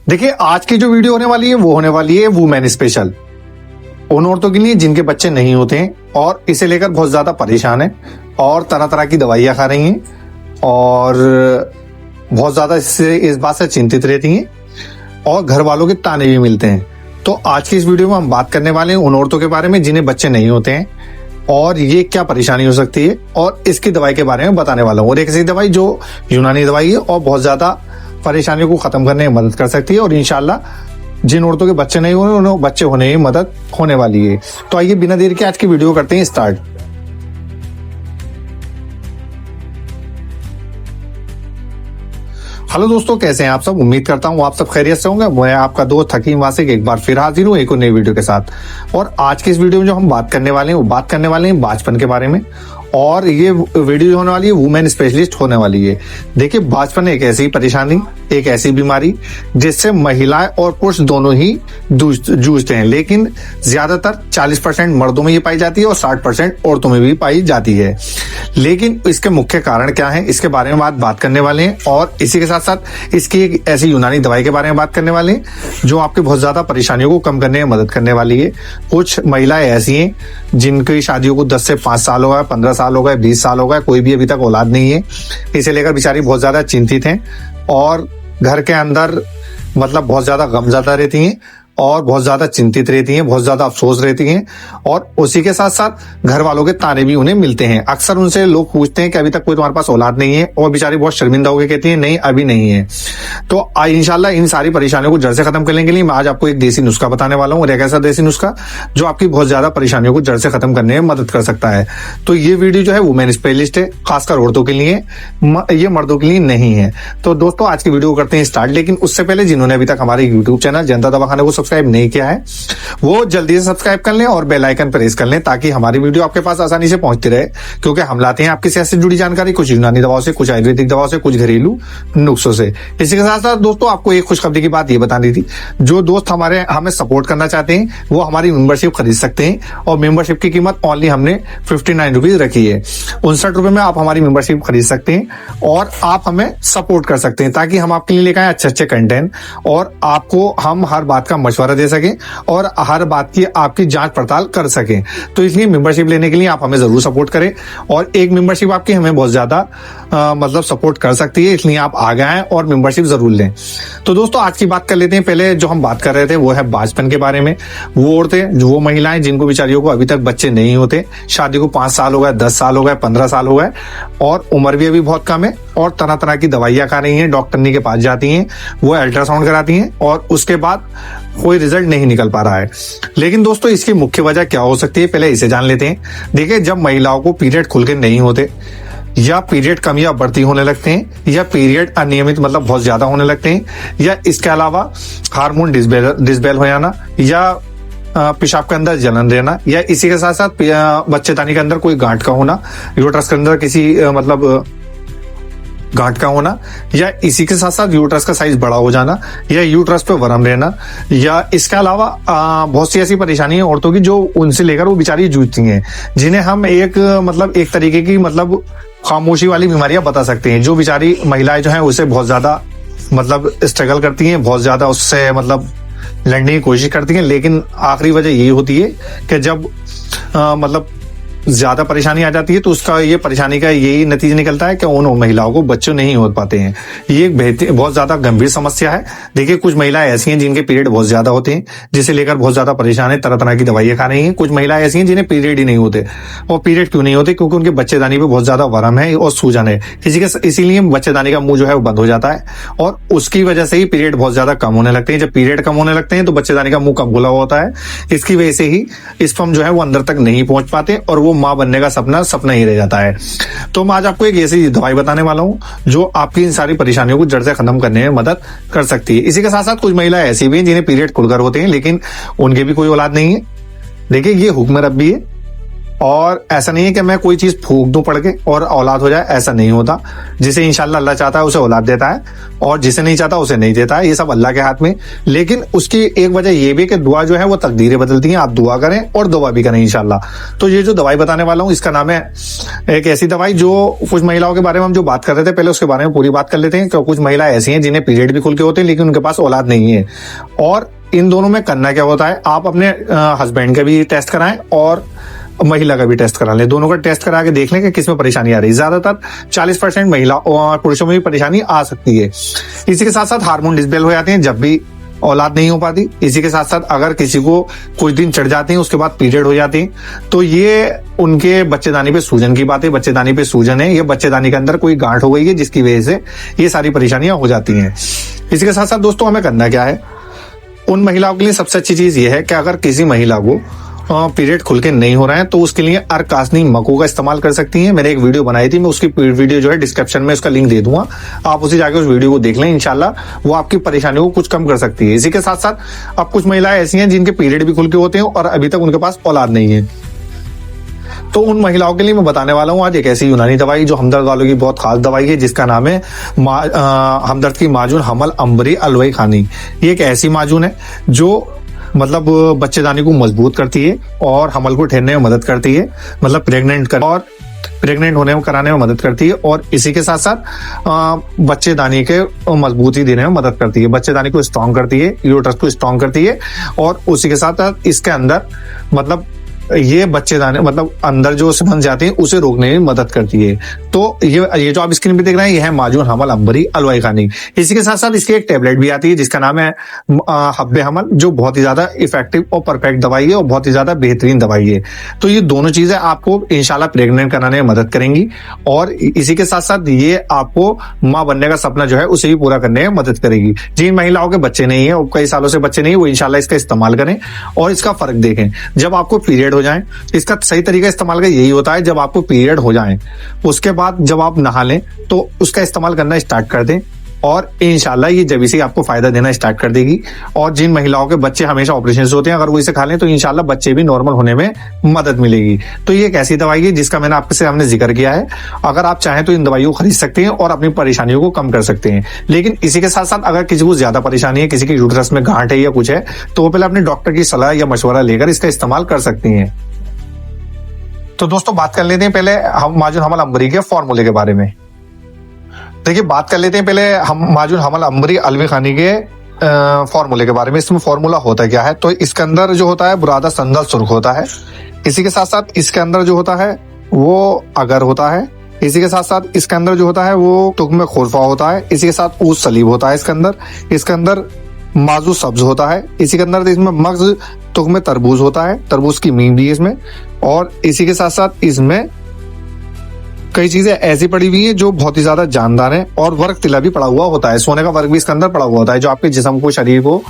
देखिए, आज की जो वीडियो होने वाली है वो होने वाली है वुमेन स्पेशल। उन औरतों के लिए जिनके बच्चे नहीं होते हैं और इसे लेकर बहुत ज्यादा परेशान है और तरह तरह की दवाइयां खा रही हैं और बहुत ज्यादा इस बात से चिंतित रहती हैं और घर वालों के ताने भी मिलते हैं। तो आज की इस वीडियो में हम बात करने वाले हैं उन औरतों के बारे में जिन्हें बच्चे नहीं होते हैं और ये क्या परेशानी हो सकती है और इसकी दवाई के बारे में बताने वाला हूँ। और एक ऐसी दवाई जो यूनानी दवाई है और बहुत ज्यादा परेशानियों को खत्म करने में मदद कर सकती है और इंशाल्लाह जिन औरतों के बच्चे नहीं हुए उन्हें बच्चे होने में मदद होने वाली है। तो आइए बिना देर के आज की वीडियो करते हैं स्टार्ट। हेलो दोस्तों, कैसे हैं आप सब? उम्मीद करता हूँ आप सब खैरियत से होंगे। मैं आपका दोस्त हकीम वासिक एक बार फिर हाजिर हूँ एक और नई वीडियो के साथ। और आज के इस वीडियो में जो हम बात करने वाले हैं वो बात करने वाले हैं बांझपन के बारे में। और ये वीडियो होने वाली है वुमेन स्पेशलिस्ट होने वाली है। देखिए, बांझपन एक ऐसी परेशानी, एक ऐसी बीमारी जिससे महिलाएं और पुरुष दोनों ही जूझते हैं, लेकिन ज्यादातर 40% मर्दों में ये पाई जाती है और 60% औरतों में भी पाई जाती है। लेकिन इसके मुख्य कारण क्या है, इसके बारे में बात करने वाले हैं और इसी के साथ साथ इसकी एक ऐसी यूनानी दवाई के बारे में बात करने वाले हैं जो आपकी बहुत ज्यादा परेशानियों को कम करने में मदद करने वाली है। कुछ महिलाएं ऐसी हैं जिनकी शादियों को 10 से 5 साल हो गए, 15 साल हो गए, 20 साल हो गए, कोई भी अभी तक औलाद नहीं है। इसे लेकर बेचारी बहुत ज्यादा चिंतित हैं और घर के अंदर मतलब बहुत ज्यादा गमज़दा रहती हैं और बहुत ज्यादा चिंतित रहती हैं, बहुत ज्यादा अफसोस रहती हैं और उसी के साथ साथ घर वालों के ताने भी उन्हें मिलते हैं। अक्सर उनसे लोग पूछते हैं कि अभी तक कोई तुम्हारे पास औलाद नहीं है और बेचारी बहुत शर्मिंदा होकर कहती है नहीं अभी नहीं है। तो इंशाल्लाह इन सारी परेशानियों को जड़ से खत्म करने के लिए मैं आज आपको एक देसी नुस्खा बताने वाला हूँ और एक ऐसा देसी नुस्खा जो आपकी बहुत ज्यादा परेशानियों को जड़ से खत्म करने में मदद कर सकता है। तो ये वीडियो जो है वुमेन स्पेशलिस्ट है, खासकर औरतों के लिए, ये मर्दों के लिए नहीं है। तो दोस्तों आज की वीडियो करते हैं स्टार्ट। लेकिन उससे पहले जिन्होंने अभी तक हमारे यूट्यूब चैनल जनता दवाखाना को सब्सक्राइब नहीं किया है वो जल्दी से सब्सक्राइब कर लें और बेल आइकन प्रेस कर लें ताकि हमारी वीडियो आपके पास आसानी से पहुंचती रहे, क्योंकि हम लाते हैं आपकी सेहत से जुड़ी जानकारी, कुछ यूनानी दवाओं से, कुछ आयुर्वेदिक दवाओं से, कुछ घरेलू नुस्खों से। इसी के साथ साथ दोस्तों आपको एक खुशखबरी की बात ये बतानी थी, जो दोस्त हमें सपोर्ट करना चाहते हैं वो हमारी मेंबरशिप खरीद सकते हैं और मेंबरशिप की कीमत ओनली हमने 59 रुपीज रखी है। 59 रुपए में आप हमारी मेंबरशिप खरीद सकते हैं और आप हमें सपोर्ट कर सकते हैं ताकि हम आपके लिए लेकर आए अच्छे अच्छे कंटेंट और आपको हम हर बात का मशवरा दे सकें और हर बात की आपकी जांच पड़ताल कर सकें। तो इसलिए मेंबरशिप लेने के लिए आप हमें जरूर सपोर्ट करें और एक मेंबरशिप आपकी हमें बहुत ज्यादा मतलब सपोर्ट कर सकती है, इसलिए आप आगे आए और मेंबरशिप जरूर लें। तो दोस्तों आज की बात कर लेते हैं। पहले जो हम बात कर रहे थे वो है बांझपन के बारे में। वो औरतें, वो महिलाएं जिनको बेचारियों को अभी तक बच्चे नहीं होते, शादी को 5 साल हो गए, 10 साल हो गए, 15 साल हो गए और उम्र भी अभी बहुत कम है और तरह तरह की दवाइयां खा रही हैं, डॉक्टरनी के पास जाती हैं, वो अल्ट्रासाउंड कराती हैं और उसके बाद कोई रिजल्ट नहीं निकल पा रहा है। लेकिन दोस्तों इसकी मुख्य वजह क्या हो सकती है, पहले इसे जान लेते हैं। देखिए, जब महिलाओं को पीरियड खुल के नहीं होते या पीरियड कम या बढ़ती होने लगते हैं या पीरियड अनियमित मतलब बहुत ज्यादा होने लगते हैं या इसके अलावा हार्मोन डिसबैल हो जाना या पेशाब के अंदर जलन रहना या इसी के साथ साथ बच्चेदानी के अंदर कोई गांठ का होना, यूट्रस के अंदर किसी मतलब गांठ का होना या इसी के साथ साथ यूट्रस का साइज बड़ा हो जाना या यूट्रस पे वर्म रहना या इसके अलावा बहुत सी ऐसी परेशानी है औरतों की जो उनसे लेकर वो बेचारी जूझती हैं, जिन्हें हम एक तरीके की मतलब खामोशी वाली बीमारियां बता सकते हैं। जो बेचारी महिलाएं जो हैं उसे बहुत ज्यादा मतलब स्ट्रगल करती हैं, बहुत ज्यादा उससे मतलब लड़ने की कोशिश करती हैं, लेकिन आखिरी वजह यही होती है कि जब मतलब ज्यादा परेशानी आ जाती है तो उसका ये परेशानी का यही नतीजा निकलता है कि उन महिलाओं को बच्चे नहीं हो पाते हैं। ये एक बहुत ज्यादा गंभीर समस्या है। देखिए, कुछ महिलाएं ऐसी हैं जिनके पीरियड बहुत ज्यादा होते हैं, जिसे लेकर बहुत ज्यादा परेशान है, तरह तरह की दवाइयां खा रही हैं। कुछ महिलाएं ऐसी हैं जिन्हें पीरियड ही नहीं होते और पीरियड क्यों नहीं होते, क्योंकि उनके बच्चेदानी पे बहुत ज्यादा वर्म है और सूजन है, इसीलिए बच्चेदानी का मुंह जो है वो बंद हो जाता है और उसकी वजह से ही पीरियड बहुत ज्यादा कम होने लगते हैं। जब पीरियड कम होने लगते हैं तो बच्चेदानी का मुंह कम खुला होता है, इसकी वजह से ही स्पर्म जो है वो अंदर तक नहीं पहुंच पाते और वो मां बनने का सपना ही रह जाता है। तो मैं आज आपको एक ऐसी दवाई बताने वाला हूं जो आपकी इन सारी परेशानियों को जड़ से खत्म करने में मदद कर सकती है। इसी के साथ साथ कुछ महिलाएं ऐसी भी हैं जिन्हें पीरियड खुलकर होते हैं लेकिन उनके भी कोई औलाद नहीं है। देखिए, ये हुक्म रब्बी है और ऐसा नहीं है कि मैं कोई चीज फूंक दूं पड़ के और औलाद हो जाए, ऐसा नहीं होता। जिसे इंशाल्लाह अल्लाह चाहता है उसे औलाद देता है, और जिसे नहीं चाहता उसे नहीं देता है। ये सब अल्लाह के हाथ में। लेकिन उसकी एक वजह ये भी कि दुआ जो है वो तकदीरें बदलती हैं। आप दुआ करें और दुआ भी करें इंशाल्लाह। तो ये जो दवाई बताने वाला हूँ इसका नाम है एक ऐसी दवाई जो कुछ महिलाओं के बारे में हम जो बात कर रहे थे पहले, उसके बारे में पूरी बात कर लेते हैं। क्योंकि कुछ महिला ऐसी हैं जिन्हें पीरियड भी खुल के होते हैं लेकिन उनके पास औलाद नहीं है। और इन दोनों में करना क्या होता है, आप अपने हस्बैंड का भी टेस्ट कराएं और महिला का भी टेस्ट करा लें। दोनों का टेस्ट करा के देख लें कि किसमें परेशानी आ रही है। ज्यादातर 40% महिला और पुरुषों में भी परेशानी आ सकती है। इसी के साथ साथ हार्मोन डिसबैलेंस हो जाते हैं जब भी औलाद नहीं हो पाती। इसी के साथ साथ अगर किसी को कुछ दिन चढ़ जाते हैं उसके बाद पीरियड हो जाती है, तो ये उनके बच्चेदानी पे सूजन की बात है। बच्चेदानी पे सूजन है, ये बच्चेदानी के अंदर कोई गांठ हो गई है जिसकी वजह से ये सारी परेशानियां हो जाती हैं। इसी के साथ साथ दोस्तों हमें करना क्या है, उन महिलाओं के लिए सबसे अच्छी चीज ये है कि अगर किसी महिला को पीरियड खुल के नहीं हो रहा है तो उसके लिए अर्कासनी मको का इस्तेमाल कर सकती हैं। मैंने एक वीडियो बनाई थी, मैं उसकी वीडियो जो है डिस्क्रिप्शन में उसका लिंक दे दूंगा, आप उसे जाके उस वीडियो को देख लें। इंशाल्लाह वो आपकी परेशानियों को कुछ कम कर सकती है। इसी के साथ साथ अब कुछ महिलाएं ऐसी हैं जिनके पीरियड भी खुल के होते हैं और अभी तक उनके पास औलाद नहीं है, तो उन महिलाओं के लिए मैं बताने वाला हूं आज एक ऐसी यूनानी दवाई जो हमदर्द वालों की बहुत खास दवाई है, जिसका नाम है हमदर्द की माजून हमल अंबरी अलवई खानी। ये एक ऐसी माजून है जो मतलब बच्चेदानी को मजबूत करती है और हमल को ठहरने में मदद करती है, मतलब प्रेग्नेंट होने में कराने में मदद करती है। और इसी के साथ साथ बच्चेदानी के मजबूती देने में मदद करती है, बच्चेदानी को स्ट्रॉन्ग करती है, यूट्रस को स्ट्रॉन्ग करती है। और उसी के साथ साथ इसके अंदर मतलब ये बच्चेदानी मतलब अंदर जो समझ जाते हैं उसे रोकने में मदद करती है। तो ये जो आप स्क्रीन पे देख रहे हैं ये है माजून हमल अंबरी अलवाई खानी। इसी के साथ साथ इसकी एक टेबलेट भी आती है जिसका नाम है हब्बे हमल, जो बहुत ही ज्यादा इफेक्टिव और परफेक्ट दवाई है और बहुत ही ज्यादा बेहतरीन दवाई है। तो ये दोनों चीजें आपको इंशाल्लाह प्रेग्नेंट कराने में मदद करेंगी और इसी के साथ साथ ये आपको माँ बनने का सपना जो है उसे भी पूरा करने में मदद करेगी। जिन महिलाओं के बच्चे नहीं है और कई सालों से बच्चे नहीं है वो इंशाल्लाह इसका इस्तेमाल करें और इसका फर्क देखें। जब आपको पीरियड हो जाए, इसका सही तरीका इस्तेमाल का यही होता है, जब आपको पीरियड हो जाए उसके बाद जब आप नहा लें तो उसका इस्तेमाल करना स्टार्ट कर दें और इंशाल्लाह ये जब से आपको फायदा देना स्टार्ट कर देगी। और जिन महिलाओं के बच्चे हमेशा ऑपरेशन होते हैं अगर वो इसे खा लें तो इंशाल्लाह बच्चे भी नॉर्मल होने में मदद मिलेगी। तो ये एक ऐसी दवाई है जिसका मैंने आपके सामने जिक्र किया है। अगर आप चाहें तो इन दवाइयों को खरीद सकते हैं और अपनी परेशानियों को कम कर सकते हैं। लेकिन इसी के साथ साथ अगर किसी को ज्यादा परेशानी है, किसी के यूट्रस में गांठ है या कुछ है, तो वो पहले अपने डॉक्टर की सलाह या मशवरा लेकर इसका इस्तेमाल कर सकती हैं। तो दोस्तों बात कर लेते हैं पहले हम माजून हमल अंबरी के फॉर्मूले के बारे में। देखिए बात कर लेते हैं पहले हम माजून हमल अंबरी अलवी खानी के फॉर्मूले के बारे में। इसमें फॉर्मूला होता क्या है, तो इसके अंदर जो होता है बुरादा संदल सुर्ख होता है। इसी के साथ साथ इसके अंदर जो होता है वो अगर होता है। इसी के साथ साथ इसके अंदर जो होता है वो तुगमे खुरफा होता है। इसी के साथ ऊस सलीब होता है। इसके अंदर माजू सब्ज होता है। इसी के अंदर इसमें मग्ज तुगमे तरबूज होता है, तरबूज की मीन भी है इसमें। और इसी के साथ साथ इसमें कई चीजें ऐसी पड़ी हुई है जो बहुत ही ज्यादा जानदार है। और वर्क तिला भी पड़ा हुआ होता है, सोने का वर्क भी इसके अंदर पड़ा हुआ होता है जो आपके जिस्म को, शरीर को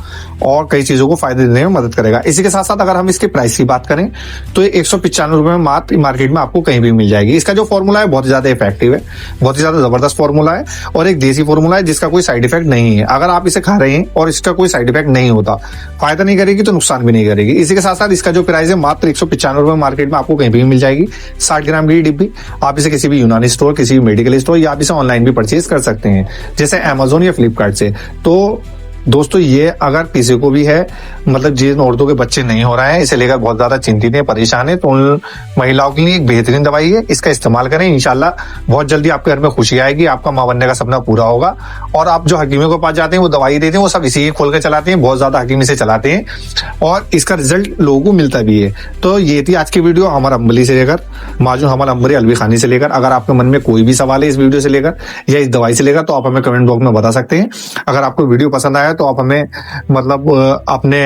और कई चीजों को फायदे देने में मदद करेगा। इसी के साथ साथ अगर हम इसके प्राइस की बात करें तो ये 195 रुपए में मार्केट में आपको कहीं भी मिल जाएगी। इसका जो फॉर्मूला है बहुत ही ज्यादा इफेक्टिव है, बहुत ही ज्यादा जबरदस्त फॉर्मूला है और एक देसी फॉर्मूला है जिसका कोई साइड इफेक्ट नहीं है। अगर आप इसे खा रहे हैं और इसका कोई साइड इफेक्ट नहीं होता, फायदा नहीं करेगी तो नुकसान भी नहीं करेगी। इसी के साथ साथ इसका जो प्राइस है मात्र 195 रुपए मार्केट में आपको कहीं भी मिल जाएगी। 60 ग्राम की डिब्बी। आप इसे किसी भी यूनानी स्टोर, किसी मेडिकल स्टोर या आप इसे ऑनलाइन भी परचेज कर सकते हैं जैसे अमेज़न या फ्लिपकार्ट से। तो दोस्तों ये अगर किसी को भी है मतलब जिन औरतों के बच्चे नहीं हो रहे हैं, इसे लेकर बहुत ज्यादा चिंतित है, परेशान है, तो उन महिलाओं के लिए एक बेहतरीन दवाई है। इसका इस्तेमाल करें, इंशाल्लाह बहुत जल्दी आपके घर में खुशी आएगी, आपका मां बनने का सपना पूरा होगा। और आप जो हकीमों के पास जाते हैं वो दवाई देते हैं वो सब इसी खोल के चलाते हैं, बहुत ज्यादा हकीमी से चलाते हैं और इसका रिजल्ट लोगों को मिलता भी है। तो ये थी आज की वीडियो हमल अंबरी से लेकर माजून हमल अंबरी अलवी खानी से लेकर। अगर आपके मन में कोई भी सवाल है इस वीडियो से लेकर या इस दवाई से लेकर तो आप हमें कमेंट बॉक्स में बता सकते हैं। अगर आपको वीडियो पसंद आया तो आप हमें मतलब अपने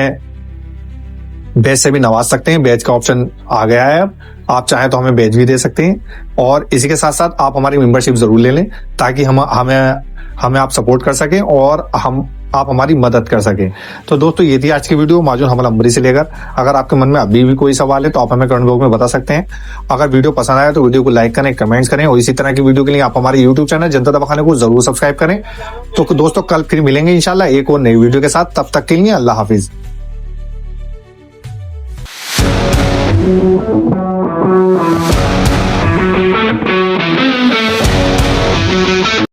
बैच से भी नवाज सकते हैं। बैच का ऑप्शन आ गया है अब, आप चाहें तो हमें बैच भी दे सकते हैं। और इसी के साथ साथ आप हमारी मेंबरशिप जरूर ले लें ताकि हमें आप सपोर्ट कर सकें और आप हमारी मदद कर सकें। तो दोस्तों ये थी आज की वीडियो माजून हमल अंबरी से लेकर। अगर आपके मन में अभी भी कोई सवाल है तो आप हमें कमेंट बॉक्स में बता सकते हैं। अगर वीडियो पसंद आया तो वीडियो को लाइक करें, कमेंट्स करें और इसी तरह की वीडियो के लिए आप हमारे यूट्यूब चैनल जनता दवाखाने को जरूर सब्सक्राइब करें। तो दोस्तों कल फिर मिलेंगे इंशाल्लाह एक और नई वीडियो के साथ। तब तक के लिए अल्लाह हाफिज। हैं।